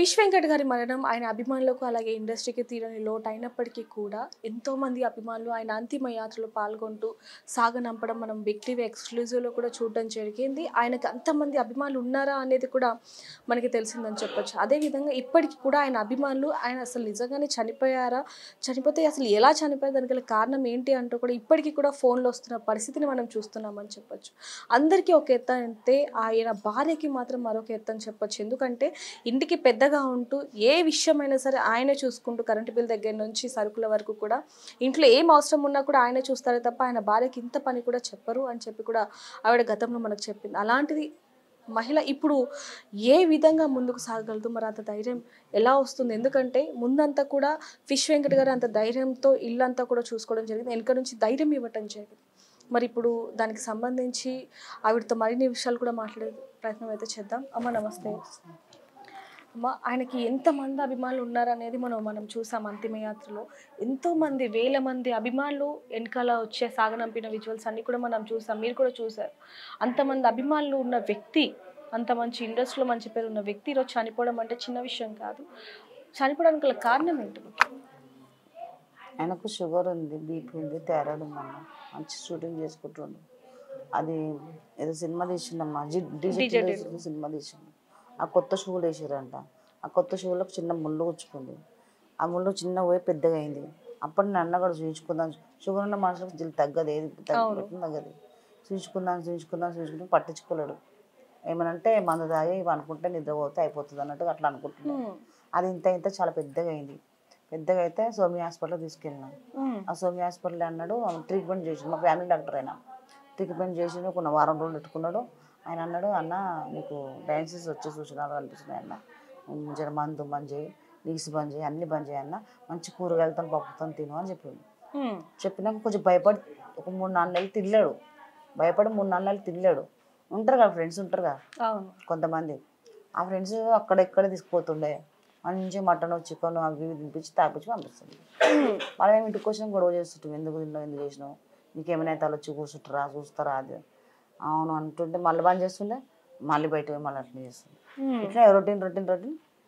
Fish Venkat గారి మరణం ఆయన అభిమానులకు అలాగే ఇండస్ట్రీకి తీరని లోటు అయినప్పటికీ కూడా ఎంతోమంది అభిమానులు ఆయన అంతిమ యాత్రలో పాల్గొంటూ సాగనంపడం మనం బిగ్ టీవీ ఎక్స్క్లూజివ్లో కూడా చూడడం జరిగింది. ఆయనకు అంతమంది అభిమానులు ఉన్నారా అనేది కూడా మనకి తెలిసిందని చెప్పొచ్చు. అదేవిధంగా ఇప్పటికి కూడా ఆయన అభిమానులు ఆయన అసలు నిజంగానే చనిపోయారా, చనిపోతే అసలు ఎలా చనిపోయారు, దానికి గల కారణం ఏంటి అంటూ కూడా ఇప్పటికీ కూడా ఫోన్లో వస్తున్న పరిస్థితిని మనం చూస్తున్నామని చెప్పొచ్చు. అందరికీ ఒక ఎత్తు అంటే ఆయన భార్యకి మాత్రం మరొక ఎత్తు అని చెప్పొచ్చు. ఎందుకంటే ఇంటికి పెద్దగా ఉంటూ ఏ విషయమైనా సరే ఆయనే చూసుకుంటూ కరెంటు బిల్ దగ్గర నుంచి సరుకుల వరకు కూడా ఇంట్లో ఏం అవసరం ఉన్నా కూడా ఆయనే చూస్తారే తప్ప ఆయన భార్యకి ఇంత పని కూడా చెప్పరు అని చెప్పి కూడా ఆవిడ గతంలో మనకు చెప్పింది. అలాంటిది మహిళ ఇప్పుడు ఏ విధంగా ముందుకు సాగగలదు, మరి అంత ధైర్యం ఎలా వస్తుంది? ఎందుకంటే ముందంతా కూడా ఫిష్ వెంకట్ గారు అంత ధైర్యంతో ఇల్లంతా కూడా చూసుకోవడం జరిగింది, వెనక నుంచి ధైర్యం ఇవ్వటం జరిగింది. మరి ఇప్పుడు దానికి సంబంధించి ఆవిడతో మరిన్ని విషయాలు కూడా మాట్లాడే ప్రయత్నం అయితే చేద్దాం. అమ్మ నమస్తే. అమ్మ, ఆయనకి ఎంతమంది అభిమానులు ఉన్నారనేది మనం చూసాం. అంతిమయాత్రలో ఎంతోమంది వేల మంది అభిమానులు వెనకాల వచ్చే సాగనంపిన విజువల్స్ అన్నీ కూడా మనం చూసాం, మీరు కూడా చూసారు. అంతమంది అభిమానులు ఉన్న వ్యక్తి, అంత మంచి ఇండస్ట్రీలో మంచి పేరు ఉన్న వ్యక్తి ఈరోజు చనిపోవడం అంటే చిన్న విషయం కాదు. చనిపోవడానికి గల కారణం ఏంటి? ఆయనకు షుగర్ ఉంది, బీపీ ఉంది, థైరాయిడ్ ఉందన్న. మంచి షూటింగ్ చేసుకుంటుండు. అది ఏదో సినిమా తీసిండమ్మా, డిజిటల్ సినిమా తీసిండు. ఆ కొత్త షూలు వేసారంట. ఆ కొత్త షూలకు చిన్న ముళ్ళు వచ్చుకుంది. ఆ ముళ్ళు చిన్న పోయి పెద్దగా అయింది. అప్పుడు నన్ను కూడా చూపించుకుందాం, షుగర్ ఉన్న మనుషులకు జిల్లు తగ్గదు, ఏది తగ్గదు. చూపించుకుందాం పట్టించుకోలేడు. ఏమనంటే మందు తాగి ఇవి అనుకుంటే నిద్రపోతే అయిపోతుంది అన్నట్టుగా అట్లా అనుకుంటున్నాను. అది ఇంత చాలా పెద్దగా అయింది. పెద్దగా అయితే సోమి హాస్పిటల్కి తీసుకెళ్ళినాం. ఆ సోమి హాస్పిటల్ అన్నాడు ట్రీట్మెంట్ చేసి, మా ఫ్యామిలీ డాక్టర్ అయినా ట్రీట్మెంట్ చేసి ఒక వారం రోజులు పెట్టుకున్నాడు. ఆయన అన్నాడు, అన్న నీకు డయాలసిస్ వచ్చే సూచనలు కనిపిస్తున్నాయి అన్న, జర మందు బంద్ చేయి, నీసు బంద్ చేయి, అన్ని బంద్ చేయి అన్న, మంచి కూరగాయలతో పప్పుతో తిను అని చెప్పిండు. చెప్పినాక కొంచెం భయపడి ఒక 3-4 నెలలు తినలేడు. భయపడి 3-4 నెలలు తినలేడు. ఉంటారు కదా ఫ్రెండ్స్, ఉంటారు కదా కొంతమంది. ఆ ఫ్రెండ్స్ అక్కడెక్కడ తీసుకుపోతుండే, మంచిగా మటన్ చికెన్ అవి తినిపించి తాపించి పంపిస్తుంది. మనం ఏమి ఇంటికి వచ్చినా గొడవ చేస్తుంటాం, ఎందుకు తిన్నావు, ఎందుకు చేసినావు, నీకేమైనా అయితే వచ్చి కూర్చుంటారా, చూస్తారా, అది అవును అంటుంటే మళ్ళీ బంద్ చేస్తుండే, మళ్ళీ బయట పోయి మళ్ళీ అట్లా చేస్తుంది. ఇట్లా రొటీన్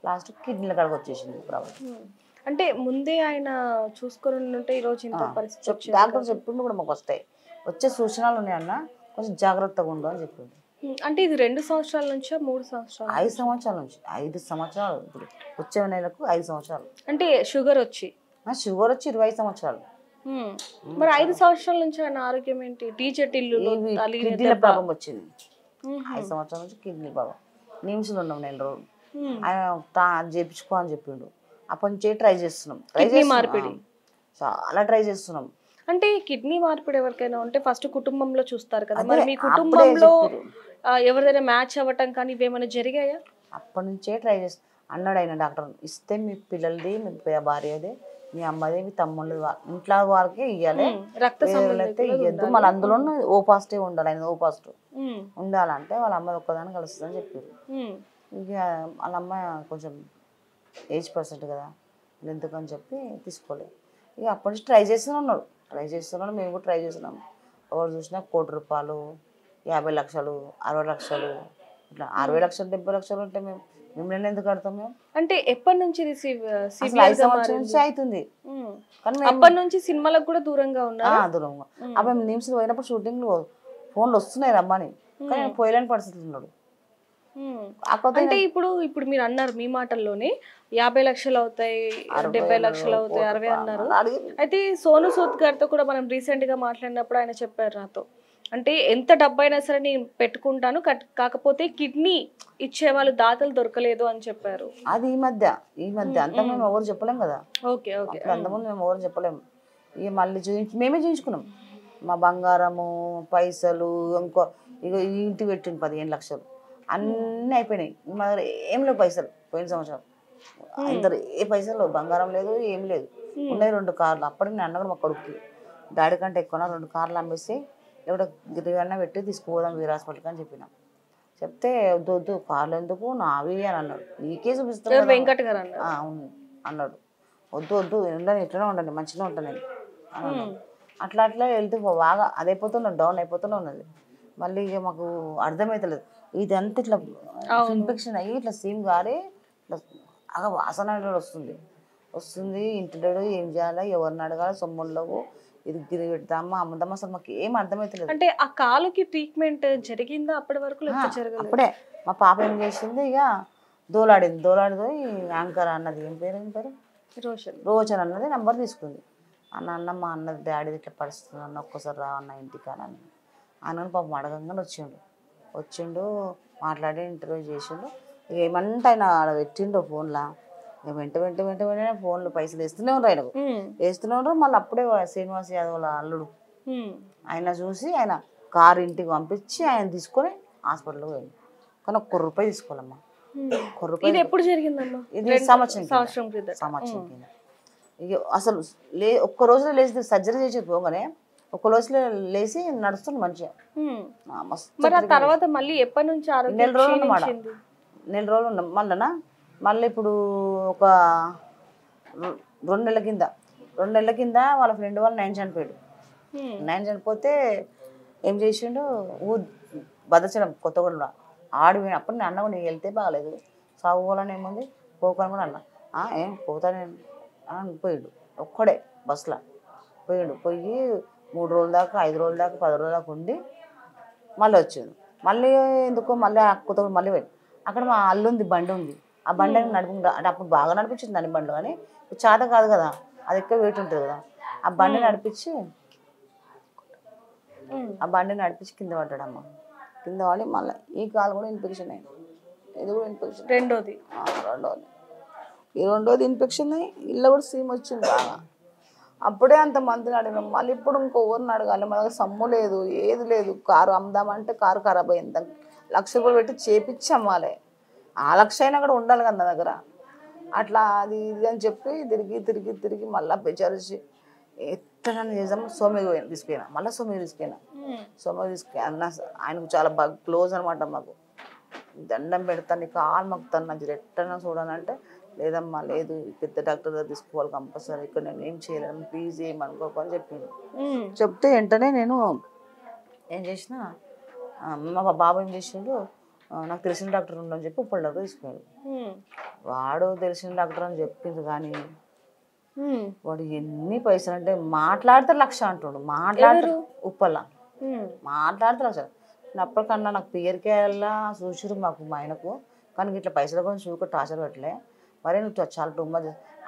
లాస్ట్ కిడ్నీల కాడికి వచ్చేసింది ప్రాబ్లం. అంటే ముందే ఆయన చూసుకొని ఉంటే ఈరోజు డాక్టర్ చెప్పిండు కూడా మాకు వచ్చే సూచనలు ఉన్నాయన్న, కొంచెం జాగ్రత్తగా ఉండు అని చెప్పిండు. అంటే ఇది 2 సంవత్సరాల నుంచా 3 సంవత్సరాలు? 5 సంవత్సరాల నుంచి. 5 సంవత్సరాలు. ఇప్పుడు వచ్చే నెలకు 5 సంవత్సరాలు. అంటే షుగర్ వచ్చి 25 సంవత్సరాలు. మరి 5 సంవత్సరాల నుంచి ఆయన ఆరోగ్యం ఏంటి? కిడ్నీల ప్రాబ్లం వచ్చింది. 5 సంవత్సరాల నుంచి కిడ్నీ ప్రాబ్లం. నిమ్స్లో ఉన్నాం 4 రోజులు. ఆయన చేయించుకో అని చెప్పిండు. అప్పటి నుంచే ట్రై చేస్తున్నాం. మార్పిడి చాలా ట్రై చేస్తున్నాం. అంటే కిడ్నీ మార్పిడి ఎవరికైనా ఉంటే ఫస్ట్ కుటుంబంలో చూస్తారు కదా, మరి మీ కుటుంబంలో ఎవరిదైనా మ్యాచ్ అవ్వటం కానీ ఇవేమైనా జరిగాయా? అప్పటి నుంచే ట్రై చేస్తాం అన్నాడు ఆయన డాక్టర్. ఇస్తే మీ పిల్లలది, మీ భార్యది, మీ అమ్మది, మీ తమ్ముళ్ళది, ఇంట్లో వారికే ఇవ్వాలి, రక్త అయితే ఇవ్వద్దు. మళ్ళీ అందులో ఓ పాజిటివ్ ఉండాలి, ఆయన ఓ పాజిటివ్ ఉండాలంటే వాళ్ళ అమ్మది ఒక్కదాన్ని కలుస్తుందని చెప్పారు. ఇక వాళ్ళ అమ్మ కొంచెం ఏజ్ పర్సెంట్ కదా, ఎందుకని చెప్పి తీసుకోలేదు. ఇక అప్పటి నుంచి ట్రై చేస్తున్నాడు. మేము కూడా ట్రై చేస్తున్నాం. ఎవరు చూసినా 1 కోటి రూపాయలు, 50 లక్షలు, 60 లక్షలు, ఇట్లా 60 లక్షలు 70 లక్షలు ఉంటే మిమ్మల్ని ఎందుకు కడతాం మేము? అంటే ఎప్పటి నుంచి 5 సంవత్సరాల నుంచి అవుతుంది. కానీ అప్పటి నుంచి సినిమాలకు కూడా దూరంగా దూరంగా. అప్పుడు నిమ్స్ పోయినప్పుడు షూటింగ్ ఫోన్లు వస్తున్నాయి రమ్మని, కానీ పోయలేని పరిస్థితులు ఉన్నాడు. అంటే ఇప్పుడు మీరు అన్నారు మీ మాటల్లోనే 50 లక్షలు అవుతాయి, 70 లక్షలు అవుతాయి, 60 అన్నారు. అయితే సోను సూద్ గారితో కూడా మనం రీసెంట్ గా మాట్లాడినప్పుడు ఆయన చెప్పారు నాతో, అంటే ఎంత డబ్బైనా సరే నేను పెట్టుకుంటాను, కాకపోతే కిడ్నీ ఇచ్చే వాళ్ళు దాతలు దొరకలేదు అని చెప్పారు. అది ఈ మధ్య అంత మేము ఎవరు చెప్పలేం కదా. అంతకుముందు మేము ఎవరు చెప్పలేము. ఇక మళ్ళీ మేమే చూయించుకున్నాం. మా బంగారము, పైసలు, ఇంకో ఇక ఇంటి పెట్టింది 15 లక్షలు అన్నీ అయిపోయినాయి. మా దగ్గర ఏం లేవు పైసలు. పోయిన సంవత్సరం అందరు ఏ పైసలు, బంగారం లేదు, ఏం లేదు. ఉన్నాయి 2 కార్లు. అప్పటికి నేను అన్న మా కొడుకుకి, డాడీ కంటే ఎక్కువ 2 కార్లు అమ్మేసి ఎవడో గిరివన్న పెట్టి తీసుకుపోదాం వీర హాస్పిటల్కి అని చెప్పినాం. చెప్తే వద్దు కార్లు ఎందుకు, నావి అని అన్నాడు. నీకే చూపిస్తాను అవును అన్నాడు. వద్దు ఉండని, ఇట్లనే ఉండండి, మంచిగా ఉంటాను అని అన్నాడు. అట్లా వెళ్తూ బాగా అదైపోతున్నది, డౌన్ అయిపోతూనే ఉన్నది. మళ్ళీ ఇక మాకు అర్థమవుతలేదు, ఇదంతా ఇట్లా ఇన్ఫెక్షన్ అయ్యి ఇట్లా సీమ్ గారి ఇట్లా బాగా వాసన అనేది వస్తుంది వస్తుంది. ఇంటిలో ఏం చేయాలి, ఎవరిని అడగాలి, సొమ్ముళ్ళవు ఇది గిరి పెడతామా అమ్ముదామా, అసలు మాకు ఏం అర్థమవుతలేదు. అంటే ఆ కాలుకి ట్రీట్మెంట్ జరిగిందా అప్పటి వరకు, లేకపోతే జరగలేదు? అప్పుడే మా పాప ఏం చేసింది, ఇక దోలాడిపోయి యాంకర్ అన్నది, ఏం పేరు రోజన్ అన్నది నెంబర్ తీసుకుంది. అన్న మా అన్నది డాడీ ఇట్లా పడుతుంది అన్న, ఒక్కసారి రా అన్న ఇంటికి అని అన్నని పాపం అడగంగానే వచ్చిండు మాట్లాడి ఇంటర్వ్యూ చేసిండు. ఇక ఏమంటే ఆయన ఆడ పెట్టిండు ఫోన్లో, ఇక వెంటనే ఫోన్లో పైసలు వేస్తూనే ఉన్నారు, ఆయనకు వేస్తూనే ఉన్నారు. మళ్ళీ అప్పుడే శ్రీనివాస్ యాదవ్ అల్లుడు ఆయన చూసి ఆయన కారు ఇంటికి పంపించి ఆయన తీసుకొని హాస్పిటల్కి పోయింది. కానీ ₹1 తీసుకోవాలమ్మా. ఇది ఎప్పుడు జరిగిందమ్మా? ఇది సంవత్సరం కింద. ఇక అసలు ఒక్క రోజులో లేచి సర్జరీ చేసి పోగానే ఒక్క రోజులో లేచి నడుస్తుంది మంచిగా. మరి ఆ తర్వాత మళ్ళీ ఎప్పటి నుంచి నెల రోజులు ఉన్నాం. మళ్ళీ ఇప్పుడు ఒక 2 నెలల కింద వాళ్ళ ఫ్రెండ్ వాళ్ళు 9 చనిపోయాడు. 9 చనిపోతే ఏం చేసిండు, భద్రాచలం కొత్తగూడెంలో ఆడిపోయిన. అప్పుడు నేను అన్న నీకు వెళ్తే బాగాలేదు, సాగుపోవాలని ఏముంది పోకని కూడా అన్న. ఏం పోతానే అని పోయాడు ఒక్కడే బస్సులో పోయి 3 రోజుల దాకా 5 రోజుల దాకా 10 రోజుల దాకా ఉండి మళ్ళీ వచ్చాడు. మళ్ళీ ఎందుకో మళ్ళీ కొత్తగూడెం మళ్ళీ పోయాడు. అక్కడ మా అల్లుంది బండి ఉంది, ఆ బండి నడుపుకుంటా అంటే అప్పుడు బాగా నడిపించింది దాని బండి, కానీ చేత కాదు కదా, అది ఎక్కువ వెయిట్ ఉంటుంది కదా. ఆ బండి నడిపించి కింద పడ్డాడమ్మ. కింద పడి మళ్ళీ ఈ కాలు కూడా ఇన్ఫెక్షన్ అయింది, ఇది కూడా ఇన్ఫెక్షన్. రెండోది ఇన్ఫెక్షన్ అయ్యి ఇల్లు కూడా సీమ్ వచ్చింది బాగా. అప్పుడే అంత మందిని అడిగినాం. మళ్ళీ ఇప్పుడు ఇంకొవరిని అడగాలి, మన దగ్గర సమ్ము లేదు, ఏది లేదు. కారు అమ్ముదామంటే కారు ఖరాబ్ అయింది, ₹1,00,000 పెట్టి చేపించి అమ్మాలి. ఆ 1,00,000 అయినా కూడా ఉండాలి కదా నా దగ్గర. అట్లా అది ఇది అని చెప్పి తిరిగి మళ్ళీ బెచారేసి ఎట్లా చేద్దాము. సోమయ్య తీసుకెళ్ళినా, మళ్ళీ సోమయ్య తీసుకెళ్ళినా. అన్న ఆయనకు చాలా బాగా క్లోజ్ అనమాట మాకు. దండం పెడతాను, కాలు మొక్కుతాను, నాకు ఎట్టన్నా చూడాలంటే లేదమ్మా లేదు, పెద్ద డాక్టర్ దగ్గర తీసుకోవాలి కంపల్సరీ, ఇక్కడ నేను ఏం చేయలేను, ప్లీజ్ ఏమనుకోకని చెప్పిండు. చెప్తే వెంటనే నేను ఏం చేసిన, మా బాబు ఏం చేసిండు, నాకు తెలిసిన డాక్టర్ ఉండని చెప్పి ఉప్పల్ డాక్టర్ తీసుకున్నాడు. వాడు తెలిసిన డాక్టర్ అని చెప్పింది, కానీ వాడు ఎన్ని పైసలు అంటే మాట్లాడితే 1,00,000 అంటుండు. మాట్లాడతారు ఉప్పల్ల మాట్లాడితే 1,00,000. అప్పటికన్నా నాకు పియర్కేలా చూసిరు మాకు మా ఆయనకు, కానీ ఇట్లా పైసల గురించి చూక టార్చర్ పెట్టలే. మరి నువ్వు చాలా టుమ్మా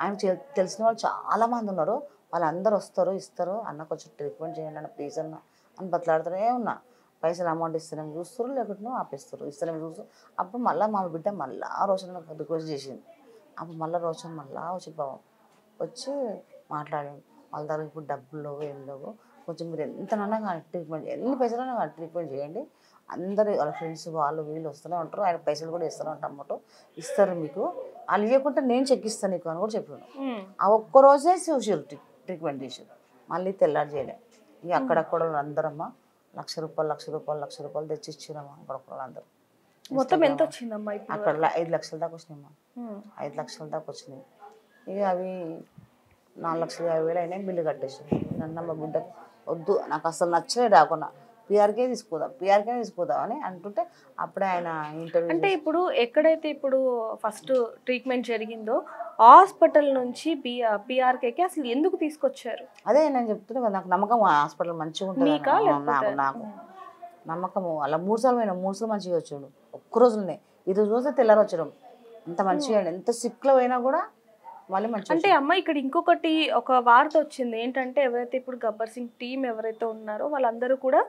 ఆయన తెలిసిన వాళ్ళు చాలా మంది ఉన్నారు, వాళ్ళందరూ వస్తారు ఇస్తారు, అన్న కొంచెం ట్రీట్మెంట్ చేయండి అన్న ప్లీజ్ అన్న అని బతలాడుతూనే ఉన్నా. పైసలు అమౌంట్ ఇస్తేనేమో చూస్తారు, లేకపోతే ఆపేస్తారు, ఇస్తేనేమో చూస్తారు. అప్పుడు మళ్ళీ మా బిడ్డ మళ్ళీ రోషన్ రిక్వెస్ట్ చేసింది. అప్పుడు మళ్ళీ రోషన్ వచ్చి బాబు వచ్చి మాట్లాడాను. వాళ్ళ దగ్గర ఇప్పుడు డబ్బులు ఏం లేవు, కొంచెం మీరు ఎంతనన్నా కానీ ట్రీట్మెంట్, ఎన్ని పైసలైనా కానీ ట్రీట్మెంట్ చేయండి, అందరు వాళ్ళ ఫ్రెండ్స్ వాళ్ళు వీళ్ళు వస్తూనే ఉంటారు, ఆయన పైసలు కూడా ఇస్తూనే ఉంటాం అన్నమాట, ఇస్తారు మీకు, వాళ్ళు ఇవ్వకుంటే నేను చెక్ ఇస్తాను నీకు అని కూడా చెప్పాను. ఆ ఒక్కరోజే చూసారు ట్రీట్మెంట్ చేసారు, మళ్ళీ తెల్లారి చేయలే. ఇక అక్కడక్కడ అందరమ్మా ₹1,00,000 తెచ్చి ఇచ్చిరమ్మా. అక్కడక్కడ అందరూ మొత్తం ఎంత వచ్చిందమ్మా? అక్కడ 5,00,000 దాకా వచ్చినాయమ్మా, 5,00,000 దాకా వచ్చినాయి. ఇక అవి 4,50,000 అయినాయి, బిల్లు కట్టేసాం. నన్నమ్మ బిడ్డ వద్దు నాకు అసలు నచ్చలే, రాకుండా పిఆర్కే తీసుకుందాం అని అంటుంటే అప్పుడే ఆయన ఇంటర్వ్యూ. అంటే ఇప్పుడు ఎక్కడైతే ఇప్పుడు ఫస్ట్ ట్రీట్మెంట్ జరిగిందో హాస్పిటల్ నుంచి పిఆర్కేకి అసలు ఎందుకు తీసుకొచ్చారు? అదే నేను చెప్తున్నా కదా, నాకు నమ్మకం హాస్పిటల్ మంచిగా ఉంటుంది, నాకు నమ్మకము. అలా 3 సార్లు మంచిగా వచ్చాడు, ఒక్కరోజులోనే. ఇది చూస్తే తెల్లారి వచ్చాడు, ఎంత మంచిగా, ఎంత సిక్లో అయినా కూడా మళ్ళీ మంచిగా. అంటే అమ్మ ఇక్కడ ఇంకొకటి ఒక వార్త వచ్చింది ఏంటంటే, ఎవరైతే ఇప్పుడు గబ్బర్ సింగ్ టీం ఎవరైతే ఉన్నారో వాళ్ళందరూ కూడా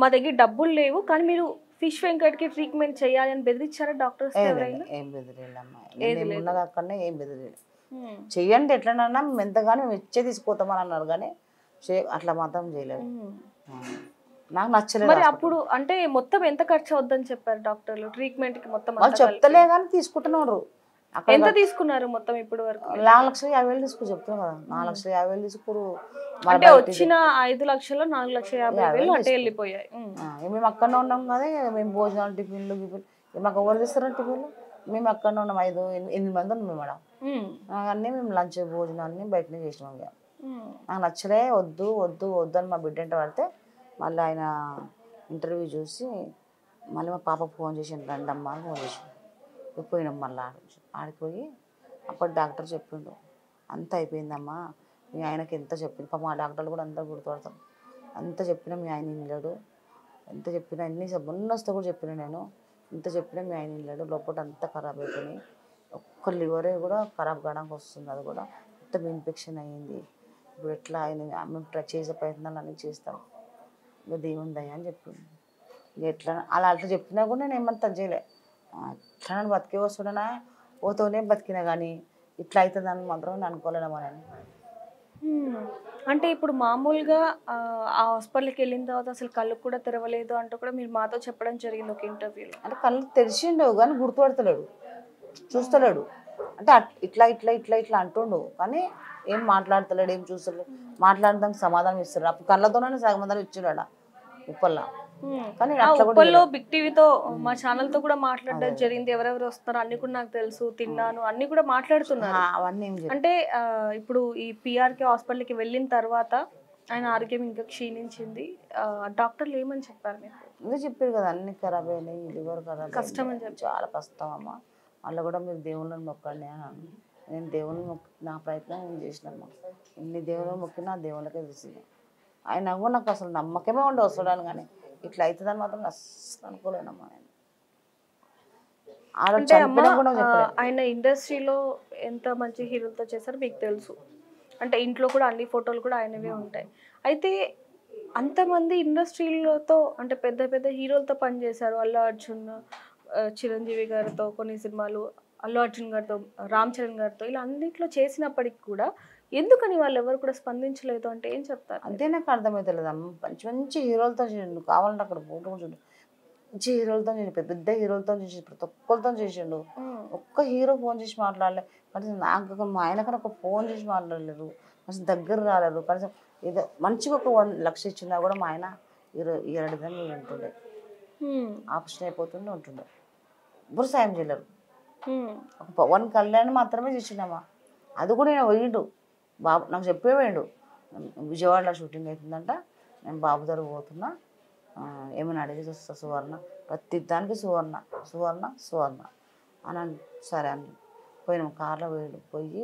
మా దగ్గర డబ్బులు లేవు, కానీ మీరు ఫిష్ వెంకట్కి ట్రీట్మెంట్ చేయాలి అని బెదిరించారా డాక్టర్స్? ఏం బెదిరేలమ్మా, ఉన్నది అక్కడనే ఏం బెదిరేలు. చెయ్యండి ఎట్లనన్నా మేము ఎంతగానో మేము ఇచ్చే తీసుకుపోతామని అన్నారు, కానీ అట్లా మాత్రం చేయలేదు. నాకు నచ్చలేదు. మరి అప్పుడు అంటే మొత్తం ఎంత ఖర్చు అవుద్దని చెప్పారు డాక్టర్లు ట్రీట్మెంట్కి? మొత్తం వాళ్ళు చెప్తలే కానీ తీసుకుంటున్నారు. ఎంత తీసుకున్నారు మొత్తం ఇప్పుడు వరకు? 4,50,000 తీసుకుని చెప్తున్నా కదా, 4,50,000 తీసుకురు. అంటే వచ్చిన 5,00,000 4,50,000 అంటే వెళ్ళిపోయాయి. మేము అక్కడనే ఉన్నాం కదా, మేము భోజనాలు టిఫిన్లు మాకు ఎవరు తీస్తారు టిఫిన్లు? మేము అక్కడనే ఉన్నాం, 8 మంది ఉన్నాం మేము మేడం. అన్నీ మేము లంచ్ భోజనాన్ని బయటనే చేసినాం. నాకు నచ్చలే, వద్దు అని మా బిడ్డ అంటే పడితే మళ్ళీ ఆయన ఇంటర్వ్యూ చూసి మళ్ళీ మా పాపకు ఫోన్ చేసి రండమ్మా అని ఫోన్ చేసి పోయినాం. మళ్ళీ ఆడిపోయి అప్పుడు డాక్టర్ చెప్పిండు, అంత అయిపోయిందమ్మా, మీ ఆయనకి ఎంత చెప్పింది. పాపం ఆ డాక్టర్లు కూడా అందరూ గుర్తుపడతారు. అంత చెప్పినా మీ ఆయన వినలేడు, ఎంత చెప్పినా అన్ని మొన్న వస్తే కూడా చెప్పిన నేను, ఎంత చెప్పినా మీ ఆయన వినలేడు, లోపల అంతా ఖరాబ్ అయిపోయినాయి, ఒక్క లివరే కూడా ఖరాబ్ కావడానికి వస్తుంది, అది కూడా మొత్తం ఇన్ఫెక్షన్ అయ్యింది. ఇప్పుడు ఎట్లా ఆయన మేము చేసే ప్రయత్నాలు అన్నీ చేస్తాం, ఇంకా దేవుని దయ అని చెప్పింది. ఇక ఎట్లా అలా అట్లా చెప్పినా కూడా నేను ఏమంతా చేయలే, ఎట్లా బతికే వస్తున్నా పోతూనే బతికినా, కానీ ఇట్లా అవుతుందని మాత్రం నేను అనుకోలేనమ్మా నేను. అంటే ఇప్పుడు మామూలుగా ఆ హాస్పిటల్కి వెళ్ళిన తర్వాత అసలు కళ్ళు కూడా తెరవలేదు అంటూ కూడా మీరు మాతో చెప్పడం జరిగింది ఒక ఇంటర్వ్యూలో. అంటే కళ్ళు తెరిచిండు కానీ గుర్తుపడతలేడు, చూస్తలేడు. అంటే ఇట్లా ఇట్లా ఇట్లా ఇట్లా అంటుండు కానీ ఏం మాట్లాడతలేడు, ఏం చూస్తలేడు. మాట్లాడడానికి సమాధానం ఇస్తాడు, అప్పుడు కళ్ళతోనే సమాధానం ఇచ్చాడు ఆడ ఉప్పల్లా. కానీ అట్లా కూడా ఉప్పల్లో బిగ్ టీవీతో మా ఛానల్ తో కూడా మాట్లాడడం జరిగింది, ఎవరెవరు వస్తున్నారు అన్ని కూడా నాకు తెలుసు, తిన్నాను అన్ని కూడా మాట్లాడుతున్నారు. అవన్నీ ఏం అంటే ఇప్పుడు ఈ పిఆర్కే హాస్పిటల్కి వెళ్ళిన తర్వాత ఆయన ఆరోగ్యం ఇంకా క్షీణించింది, డాక్టర్లు ఏమని చెప్పారు మీకు? ఇంకా చెప్పారు కదా, అన్ని ఖరాబ్ అయినాయి, లివర్ ఖరాబ్ కష్టం అని చెప్పి, చాలా కష్టం అమ్మ, మళ్ళీ కూడా మీరు దేవుళ్ళని మొక్కండి అని అన్నాను. నేను దేవుని నా ప్రయత్నం నేను చేసినమ్మా, ఎన్ని దేవుళ్ళు మొక్కినా ఆ దేవుళ్ళకే తెలిసింది. ఆయన కూడా నాకు అసలు నమ్మకమే ఉండి వస్తాడని, కానీ ఇట్లా అవుతుందని మాత్రం అస్సలు అనుకోలేనమ్మా నేను. అంటే అమ్మ ఆయన ఇండస్ట్రీలో ఎంత మంచి హీరోలతో చేశారో మీకు తెలుసు, అంటే ఇంట్లో కూడా అన్ని ఫోటోలు కూడా ఆయనవే ఉంటాయి. అయితే అంతమంది ఇండస్ట్రీలతో అంటే పెద్ద పెద్ద హీరోలతో పనిచేశారు, అల్లు అర్జున్, చిరంజీవి గారితో కొన్ని సినిమాలు, అల్లు అర్జున్ గారితో, రామ్ చరణ్ గారితో, ఇలా అన్నింటిలో చేసినప్పటికి కూడా ఎందుకని వాళ్ళు ఎవరు కూడా స్పందించలేదు అంటే ఏం చెప్తారు? అంతే నాకు అర్థమవుతలేదు అమ్మ. మంచి మంచి హీరోలతో చేసిండు, కావాలంటే అక్కడ ఫోటో చూడు, మంచి హీరోలతో చేసి పెద్ద పెద్ద హీరోలతో చేసి ప్రతి ఒక్కరితో చేసిండు. ఒక్క హీరో ఫోన్ చేసి మాట్లాడలే, కనీసం నాకు మా ఆయనకన్నా ఒక ఫోన్ చేసి మాట్లాడలేరు, కనీసం దగ్గర రాలేరు. కనీసం ఏదో మంచిగా ఒక 1 లక్ష ఇచ్చినా కూడా మా ఆయన 2 దినాలు ఉంటుండే, ఆపరేషన్ అయిపోతుండే ఉంటుండే, ఎవ్వరు సాయం చేయలేరు. ఒక పవన్ కళ్యాణ్ మాత్రమే చేసిండమ్మా, అది కూడా నేను పోయిండు బాబు, నాకు చెప్పేవాడు విజయవాడలో షూటింగ్ అవుతుందంట, నేను బాబు దగ్గర పోతున్నా, ఏమైనా అడిగేసి వస్తా సువర్ణ, ప్రతి దానికి సువర్ణ సువర్ణ సువర్ణ అని సరే అని పోయినాం. కార్లో పోయి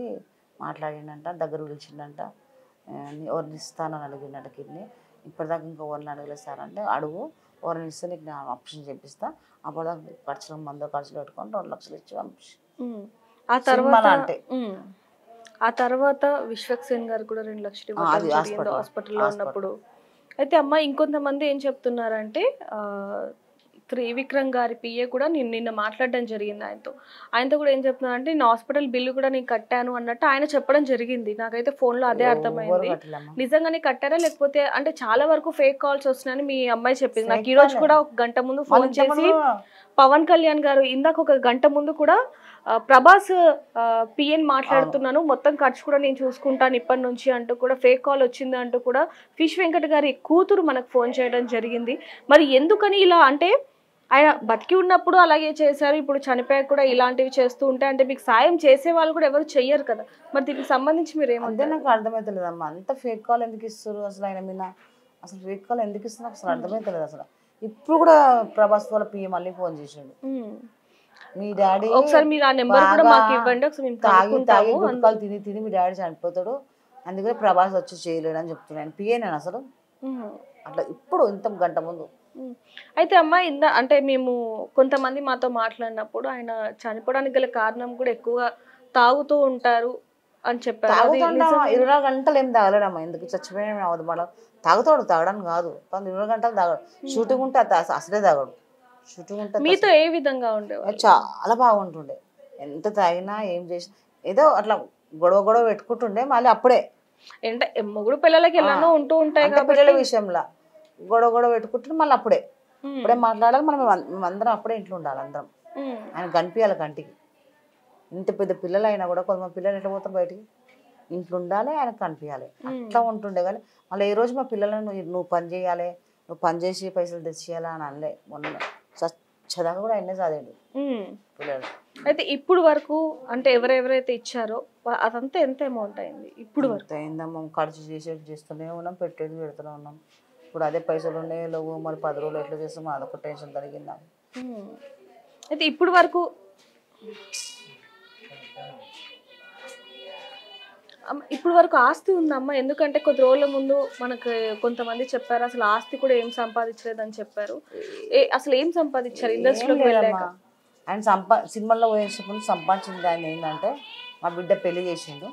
మాట్లాడిండంట, దగ్గర పిలిచిండంట, ఎవరిని ఇస్తానని అడిగిండట కిడ్నీ, ఇప్పటిదాకా ఇంకా ఎవరిని అడగలేదు సార్ అంటే, అడుగు ఎవరిని ఇస్తే నీకు నేను ఆప్షన్ చేపిస్తా, అప్పటిదాకా ఖర్చులు మందు ఖర్చులు పెట్టుకొని 2 లక్షలు ఇచ్చి పంపించి. ఆ తర్వాత విశ్వక్సేన్ గారు కూడా 2 లక్షలు హాస్పిటల్లో ఉన్నప్పుడు. అయితే అమ్మ ఇంకొంతమంది ఏం చెప్తున్నారంటే త్రివిక్రమ్ గారి పిఏ కూడా నిన్న మాట్లాడడం జరిగింది ఆయనతో కూడా ఏం చెప్తున్నారంటే నేను హాస్పిటల్ బిల్లు కూడా నేను కట్టాను అన్నట్టు ఆయన చెప్పడం జరిగింది. నాకైతే ఫోన్లో అదే అర్థమైంది, నిజంగానే కట్టారా లేకపోతే అంటే చాలా వరకు ఫేక్ కాల్స్ వస్తున్నాయని మీ అమ్మాయి చెప్పింది నాకు. ఈ రోజు కూడా 1 గంట ముందు ఫోన్ చేసి పవన్ కళ్యాణ్ గారు ఇందాక 1 గంట ముందు కూడా ప్రభాస్ పిఎన్ మాట్లాడుతున్నాను, మొత్తం ఖర్చు కూడా నేను చూసుకుంటాను ఇప్పటి నుంచి అంటూ కూడా ఫేక్ కాల్ వచ్చింది అంటూ కూడా ఫిష్ వెంకట్ గారి కూతురు మనకు ఫోన్ చేయడం జరిగింది. మరి ఎందుకని ఇలా అంటే ఆయన బతికి ఉన్నప్పుడు అలాగే చేశారు, ఇప్పుడు చనిపోయాక కూడా ఇలాంటివి చేస్తూ ఉంటే అంటే మీకు సాయం చేసే వాళ్ళు కూడా ఎవరు చెయ్యరు కదా, మరి దీనికి సంబంధించి మీరు ఏమంటే? నాకు అర్థమవుతలేదమ్మా, అంత ఫేక్ కాల్ ఎందుకు ఇస్తారు అసలు, ఆయన మీద అసలు ఫేక్ కాల్ ఎందుకు ఇస్తున్నారు అసలు అర్థమవుతలేదు అసలు. ఇప్పుడు కూడా ప్రభాస్ వాళ్ళ పిఏ మళ్ళీ ఫోన్ చేసాడు, మీ డాడీ ఒకసారి మీరు ఆ నెంబర్ కూడా మాకు ఇవ్వండి, ఒకసారి మేము తాగి గుట్కాలు తిని మీ డాడీ చనిపోతాడు, అందుకని ప్రభాస్ వచ్చి చేయలేడు అని చెప్తున్నాను. పిఏ నేను అసలు అట్లా ఇప్పుడు ఇంత గంట ముందు. అయితే అమ్మ అంటే మేము కొంతమంది మాతో మాట్లాడినప్పుడు ఆయన చనిపోవడానికి గల కారణం కూడా ఎక్కువగా తాగుతూ ఉంటారు అని చెప్పారు. 20 గంటలు ఏం తాగలేడమ్మా, ఎందుకు చచ్చిపోయినా అవదు మేడం, తాగుతాడు, తాగడానికి కాదు, 20 గంటలు తాగాడు. షూటింగ్ ఉంటే అసలే తాగాడు, షూటింగ్ ఉంటే. మీతో ఏ విధంగా ఉండేవాడు? చాలా బాగుంటుండే, ఎంత తాగినా ఏం చేసినా ఏదో అట్లా గొడవ పెట్టుకుంటుండే, మళ్ళీ అప్పుడే అంటే మొగుడు పిల్లలకి ఎలానో ఉంటూ ఉంటాయి కాబట్టి పిల్లల విషయంలో గొడవ పెట్టుకుంటుంటే మళ్ళీ అప్పుడే మాట్లాడాలి, మనం అందరం అప్పుడే ఇంట్లో ఉండాలి అందరం, ఆయన కనిపించాలి కంటికి. ఇంత పెద్ద పిల్లలు అయినా కూడా కొంతమంది పిల్లలు ఎట్లా పోతారు బయటికి, ఇంట్లో ఉండాలి, ఆయనకు కనిపించాలి, అట్లా ఉంటుండే. కానీ మళ్ళీ ఏ రోజు మా పిల్లలను నువ్వు పని చేయాలి, నువ్వు పని చేసి పైసలు తెచ్చేయాలి అని అనలే. మొన్న చదాక కూడా ఆయనే చదివాడు పిల్లలు. అయితే ఇప్పుడు వరకు అంటే ఎవరెవరైతే ఇచ్చారో అదంతా ఎంత అమౌంట్ అయింది ఇప్పుడు వరకు? అయిందమ్మా, ఖర్చు చేస్తూనే ఉన్నాం, పెడుతూనే ఉన్నాం. ఇప్పుడు అదే పైసలు ఉన్నాయి లేవు, మరి 10 రోజులు ఎట్లా చేస్తాం అదొక టెన్షన్ కలిగిందా. అయితే ఇప్పుడు వరకు ఇప్పుడు వరకు ఆస్తి ఉందమ్మా? ఎందుకంటే కొద్ది రోజుల ముందు మనకు కొంతమంది చెప్పారు అసలు ఆస్తి కూడా ఏం సంపాదించలేదని చెప్పారు. అసలు ఏం సంపాదించారు ఇండస్ట్రీలోకి వెళ్ళాక? ఆయన సినిమాల్లో పోయేటప్పుడు సంపాదించింది ఆయన ఏంటంటే మా బిడ్డ పెళ్లి చేసిండు,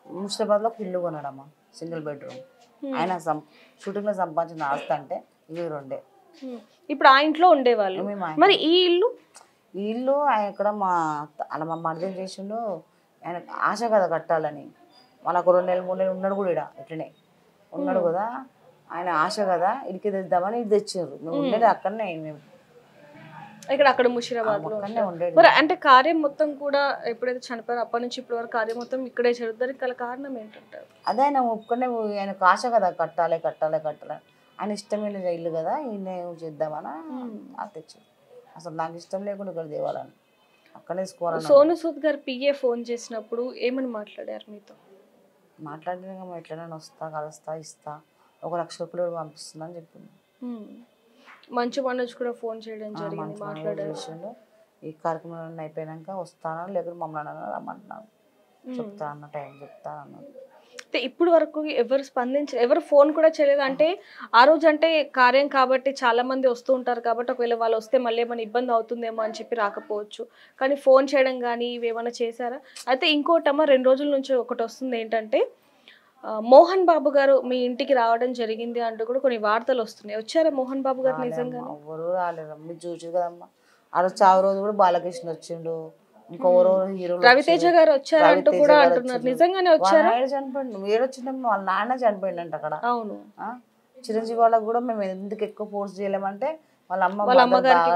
ముస్తాబాద్లో ఒక ఇల్లు కొన్నాడమ్మా, సింగిల్ బెడ్రూమ్. ఆయన షూటింగ్లో సంపాదించిన ఆస్తి అంటే ఇవి రెండే. ఇప్పుడు ఆ ఇంట్లో ఉండేవాళ్ళు. మరి ఈ ఇల్లు ఆయన ఇక్కడ మా మర్దం చేసిండు. ఆయన ఆశ కదా కట్టాలని, మనకు 2 నెలలు 3 నెలలు ఉన్నాడు కూడా ఇక్కడ ఇట్లనే ఉన్నాడు కదా, ఆయన ఆశ కదా ఇడికి తెద్దామని ఇది తెచ్చారు. మేము ఉండేది అక్కడనే, మేము అక్కడ ముషీరాబాద్లో ఉండేది. మరి అంటే కార్యం మొత్తం కూడా ఎప్పుడైతే చనిపోయారో అప్పటి నుంచి ఇప్పటి వరకు కార్యం మొత్తం ఇక్కడే జరుగుతుంది. గల కారణం ఏంటంటారు? అదే ఆయన ఒక్కనే, ఆయనకు ఆశ కదా కట్టాలి కట్టాలి కట్టాలి, ఆయన ఇష్టమైన ఇల్లు కదా ఈయన చేద్దామని అది తెచ్చారు. అసలు నాకు ఇష్టం లేకుండా ఇక్కడ దేవాలని అక్కడే తీసుకోవాలి. సోను సూద్ గారు పిఏ ఫోన్ చేసినప్పుడు ఏమని మాట్లాడారు మీతో? మాట్లాడినా ఎట్లైనా వస్తా కలుస్తా ఇస్తా, 1 లక్ష రూపాయలు పంపిస్తున్నా అని చెప్పింది. మంచు మనోజ్ కూడా ఫోన్ చేయడం జరిగింది, మాట్లాడారు. ఈ కార్యక్రమం అయిపోయాక వస్తానా లేకపోతే మమ్మల్ని రమ్మంటున్నాను, చెప్తా అన్న టైం చెప్తా అన్నాను. ఇప్పుడు వరకు ఎవరు ఎవరు ఫోన్ కూడా చేయలేదు. అంటే ఆ రోజు అంటే కార్యం కాబట్టి చాలా మంది వస్తూ ఉంటారు కాబట్టి ఒకవేళ వాళ్ళు వస్తే మళ్ళీ ఏమైనా ఇబ్బంది అవుతుందేమో అని చెప్పి రాకపోవచ్చు, కానీ ఫోన్ చేయడం కానీ ఇవేమైనా చేశారా? అయితే ఇంకోటమ్మా 2 రోజుల నుంచి ఒకటి వస్తుంది ఏంటంటే మోహన్ బాబు గారు మీ ఇంటికి రావడం జరిగింది అంటూ కూడా కొన్ని వార్తలు వస్తున్నాయి. వచ్చారా మోహన్ బాబు గారు? నిజంగా ఎవరు రాలేదమ్మా, మీరు చూసి కదమ్మా. ఆ రోజు చావు రోజు కూడా బాలకృష్ణ వచ్చిండు, ఇంకెవరో హీరో రవితేజ గారు వచ్చారంటూ కూడా అంటున్నారు. నిజంగానే వచ్చారా? చనిపోయిండు, ఏడొచ్చిండమ్మా, వాళ్ళ నాన్న చనిపోయిండంట అక్కడ. అవును. చిరంజీవి వాళ్ళకి కూడా మేము ఎందుకు ఎక్కువ ఫోర్స్ చేయలేమంటే వాళ్ళ అమ్మగారికి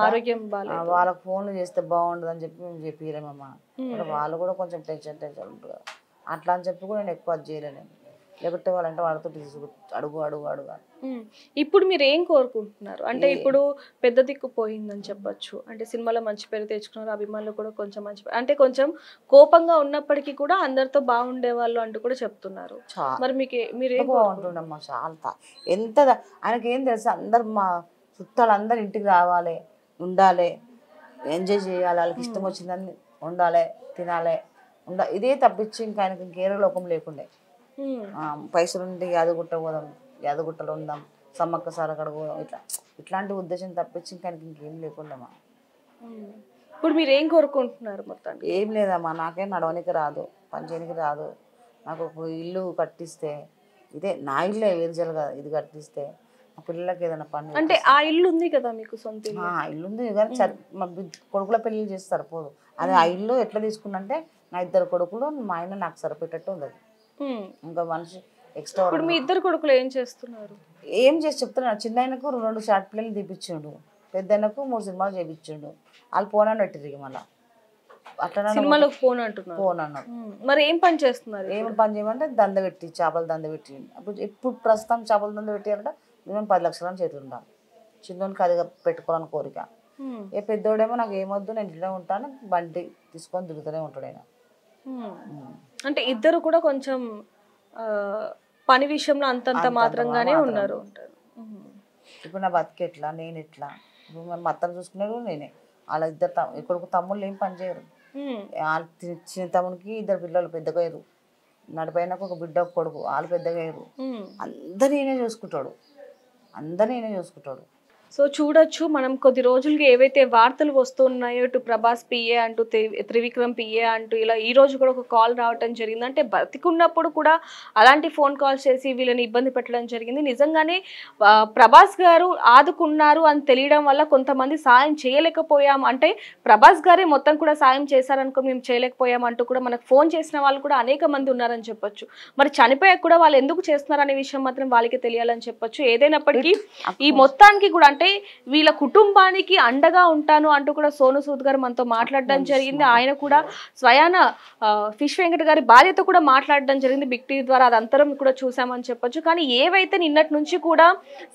ఆరోగ్యం బాగాలేదు, వాళ్ళకి ఫోన్లు చేస్తే బాగుండదు అని చెప్పి మేము చెప్పలేమమ్మా. వాళ్ళు కూడా కొంచెం టెన్షన్ ఉంటుంది అట్లా అని చెప్పి కూడా నేను ఎక్కువ అది చేయలేను. లేకపోతే వాళ్ళంటే వాళ్ళతో అడుగు అడుగు అడుగు. ఇప్పుడు మీరు ఏం కోరుకుంటున్నారు? అంటే ఇప్పుడు పెద్ద దిక్కు పోయిందని చెప్పొచ్చు, అంటే సినిమాలో మంచి పేరు తెచ్చుకున్నారు, అభిమానులు కూడా కొంచెం మంచి అంటే కొంచెం కోపంగా ఉన్నప్పటికీ కూడా అందరితో బాగుండే వాళ్ళు అంటూ కూడా చెప్తున్నారు. మరి మీరేం బాగుంటుండమ్మా? చాలా ఎంత ఆయనకి ఏం తెలుసు, అందరు మా చుట్టాలు అందరు ఇంటికి రావాలి, ఉండాలి, ఎంజాయ్ చేయాలి, వాళ్ళకి ఇష్టం వచ్చిందని ఉండాలి, తినాలి, ఇదే తప్పించి ఇంకా ఆయనకి ఇంకేరే లోకం లేకుండే. పైసలు ఉంటే యాదగుట్ట పోదాం, యాదగుట్టలో ఉందాం, సమ్మక్క సార్ అక్కడ పోదాం, ఇట్లాంటి ఉద్దేశం తప్పించి ఇంకా ఇంకేం లేకుండామా. ఇప్పుడు మీరు ఏం కోరుకుంటున్నారు? మొత్తానికి ఏం లేదమ్మా, నాకేం నడవనికి రాదు, పని చేయడానికి రాదు. నాకు ఒక ఇల్లు కట్టిస్తే, ఇదే నా ఇల్లే వేరుజలు కదా, ఇది కట్టిస్తే మా పిల్లలకి ఏదైనా పని. అంటే ఆ ఇల్లు ఉంది కదా మీకు సొంత ఇల్లు ఉంది కానీ మా కొడుకుల పెళ్లి చేసి సరిపోదు. అది ఆ ఇల్లు ఎట్లా తీసుకున్నంటే నా 2 కొడుకులు మా ఆయన నాకు సరిపోయేటట్టు ఉంది. ఇంకా మనిషి ఎక్స్ట్రా. ఇప్పుడు మీ 2 కొడుకులు ఏం చేస్తున్నారు? ఏం చేసి చెప్తున్నాడు, చిన్న ఆయనకు 2 షార్ట్ ఫిల్మ్లు తీపిచ్చిండు, పెద్ద ఆయనకు 3 సినిమాలు చేయించిండు. వాళ్ళు ఫోన్ అని పెట్టిరు, మళ్ళీ అట్లా సినిమాలో ఫోన్ అంటున్నారు. ఫోన్ అన్నారు. మరి ఏం పని చేస్తున్నారు? ఏం పని చేయమంటే దంద పెట్టి, చేపల దంద పెట్టి. ఇప్పుడు ప్రస్తుతం చేపల దంద పెట్టారంటే మేము 10 లక్షలని చేతులు ఉంటాం. చిన్నోనికి అది పెట్టుకోవాలని కోరిక. ఏ పెద్దోడేమో నాకు ఏమొద్దు, నేను ఇంట్లో ఉంటాను, బండి తీసుకొని దిగుతూనే ఉంటాడు ఆయన. అంటే ఇద్దరు కూడా కొంచెం పని విషయంలో అంతంత మాత్రంగానే ఉన్నారు. ఇప్పుడు నా బతికి ఎట్లా, నేను ఎట్లా, ఇప్పుడు మేము మొత్తం చూసుకునేది నేనే. వాళ్ళ 2 కొడుకు తమ్ముళ్ళు ఏం పని చేయరు. చిన్న తమ్ముడికి 2 పిల్లలు పెద్దగా అయ్యారు, నడిపోయినాక ఒక బిడ్డ ఒక కొడుకు, వాళ్ళు పెద్దగా అయ్యారు. అందరు నేనే చూసుకుంటాడు, అందరు నేనే చూసుకుంటాడు. సో చూడొచ్చు మనం కొద్ది రోజులుగా ఏవైతే వార్తలు వస్తున్నాయో, ఇటు ప్రభాస్ పిఏ అంటూ, త్రివిక్రమ్ పిఏ అంటూ, ఇలా ఈ రోజు కూడా ఒక కాల్ రావటం జరిగింది. అంటే బతికున్నప్పుడు కూడా అలాంటి ఫోన్ కాల్స్ చేసి వీళ్ళని ఇబ్బంది పెట్టడం జరిగింది. నిజంగానే ప్రభాస్ గారు ఆదుకున్నారు అని తెలియడం వల్ల కొంతమంది సాయం చేయలేకపోయాం, అంటే ప్రభాస్ గారే మొత్తం కూడా సాయం చేశారనుకో మేము చేయలేకపోయాం అంటూ కూడా మనకు ఫోన్ చేసిన వాళ్ళు కూడా అనేక మంది ఉన్నారని చెప్పొచ్చు. మరి చనిపోయాక కూడా వాళ్ళు ఎందుకు చేస్తున్నారు అనే విషయం మాత్రం వాళ్ళకి తెలియాలని చెప్పొచ్చు. ఏదైనప్పటికీ ఈ మొత్తానికి కూడా అంటే వీళ్ళ కుటుంబానికి అండగా ఉంటాను అంటూ కూడా సోను సూద్ గారు మనతో మాట్లాడడం జరిగింది. ఆయన కూడా స్వయాన ఫిష్ వెంకట గారి భార్యతో కూడా మాట్లాడడం జరిగింది బిగ్ టీవీ ద్వారా, అదంతరం కూడా చూసామని చెప్పొచ్చు. కానీ ఏవైతే నిన్నటి నుంచి కూడా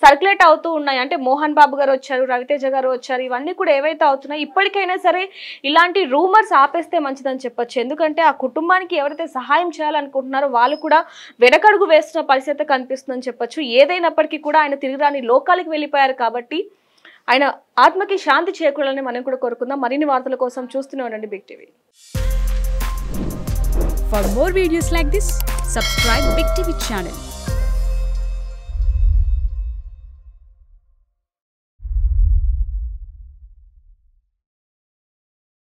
సర్క్యులేట్ అవుతూ ఉన్నాయి, అంటే మోహన్ బాబు గారు వచ్చారు, రవితేజ గారు వచ్చారు, ఇవన్నీ కూడా ఏవైతే అవుతున్నాయి, ఇప్పటికైనా సరే ఇలాంటి రూమర్స్ ఆపేస్తే మంచిదని చెప్పొచ్చు. ఎందుకంటే ఆ కుటుంబానికి ఎవరైతే సహాయం చేయాలనుకుంటున్నారో వాళ్ళు కూడా వెనకడుగు వేస్తున్న పరిస్థితి కనిపిస్తుందని చెప్పొచ్చు. ఏదైనప్పటికీ కూడా ఆయన తిరిగి రాని లోకాలకు వెళ్ళిపోయారు కాబట్టి ఆయన ఆత్మకి శాంతి చేకూరాలని మనం కూడా కోరుకుందాం. మరిన్ని వార్తల కోసం చూస్తూనే ఉండండి big TV. For more videos like this, subscribe Big TV channel.